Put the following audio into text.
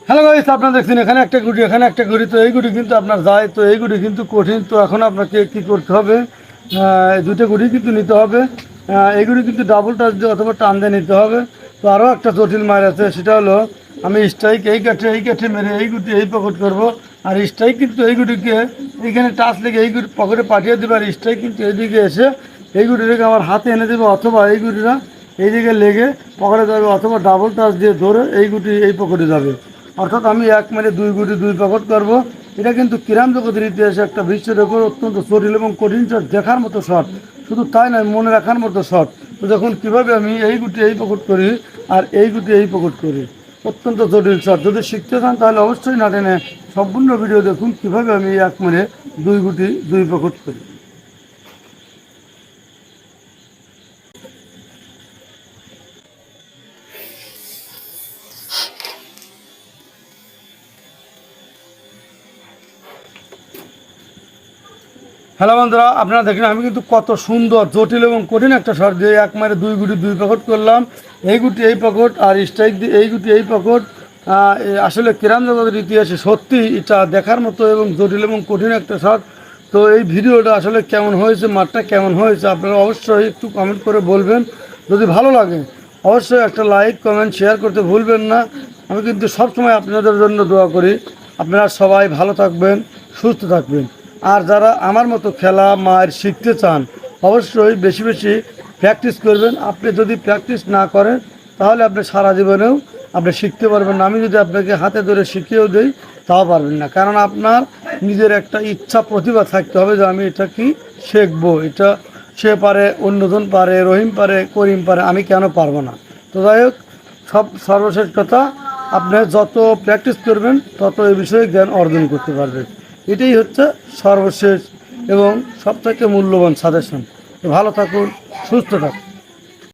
Hello guys, আপনারা দেখছেন এখানে একটা গুটি এখানে একটা গুটি। তো এই গুটি কিন্তু আপনার যায়, তো এই গুটি কিন্তু কঠিন। তো এখন আপনাকে কি করতে হবে, দুটো গুটি কিন্তু নিতে হবে। এই গুটি কিন্তু ডাবল টাচ দিয়ে অথবা টান দিয়ে নিতে হবে। তো আরও একটা জটিল মার আছে, সেটা হলো আমি স্ট্রাইক এই কাঠে মেরে এই গুটি এই পকেট করব। আর স্ট্রাইক কিন্তু এই গুটিকে এইখানে টাচ লেগে এই গুটি পকেটে পাঠিয়ে দেবে। আর স্ট্রাইক কিন্তু এইদিকে এসে এই গুটিটাকে আমার হাতে এনে দেবে, অথবা এই গুটিটা এইদিকে লেগে পকেটে যাবে, অথবা ডাবল টাচ দিয়ে ধরে এই গুটি এই পকেটে যাবে। অর্থাৎ আমি এক মেরে দুই গুটি দুই পকেট করব। এটা কিন্তু ক্রীড়া জগতের ইতিহাসে একটা বিশ্ব রেকর্ড, অত্যন্ত জটিল এবং কঠিন শট, দেখার মতো শট। শুধু তাই নয়, মনে রাখার মতো শট। তো দেখুন কীভাবে আমি এই গুটি এই পকেট করি আর এই গুটি এই পকেট করি, অত্যন্ত জটিল শট। যদি শিখতে চান তাহলে অবশ্যই না টেনে সম্পূর্ণ ভিডিও দেখুন কীভাবে আমি এক মেরে দুই গুটি দুই পকেট করি। হ্যালো বন্ধুরা, আপনারা দেখেন আমি কিন্তু কত সুন্দর জটিল এবং কঠিন একটা শট দিয়ে এক মারে দুই গুটি দুই পকেট করলাম। এই গুটি এই পকেট আর স্ট্রাইক দিয়ে এই গুটি এই পকেট। আসলে ক্রীড়া জগতের ইতিহাসে সত্যি এটা দেখার মতো এবং জটিল এবং কঠিন একটা শট। তো এই ভিডিওটা আসলে কেমন হয়েছে, মাঠটা কেমন হয়েছে, আপনারা অবশ্যই একটু কমেন্ট করে বলবেন। যদি ভালো লাগে অবশ্যই একটা লাইক কমেন্ট শেয়ার করতে ভুলবেন না। আমি কিন্তু সবসময় আপনাদের জন্য দোয়া করি। আপনারা সবাই ভালো থাকবেন, সুস্থ থাকবেন। আর যারা আমার মতো খেলা মার শিখতে চান অবশ্যই বেশি বেশি প্র্যাকটিস করবেন। আপনি যদি প্র্যাকটিস না করেন তাহলে আপনি সারা জীবনেও আপনি শিখতে পারবেন না। আমি যদি আপনাকে হাতে ধরে শিখিয়েও দিই তাও পারবেন না, কারণ আপনার নিজের একটা ইচ্ছা প্রতিভা থাকতে হবে যে আমি এটা কি শিখবো। এটা সে পারে, অন্যজন পারে, রহিম পারে, করিম পারে, আমি কেন পারবো না। তো যাই হোক, সর্বশেষ কথা, আপনি যত প্র্যাকটিস করবেন তত এই বিষয়ে জ্ঞান অর্জন করতে পারবেন। এটাই হচ্ছে সর্বশেষ এবং সবথেকে মূল্যবান সাজেশন। ভালো থাকুন, সুস্থ থাকুন।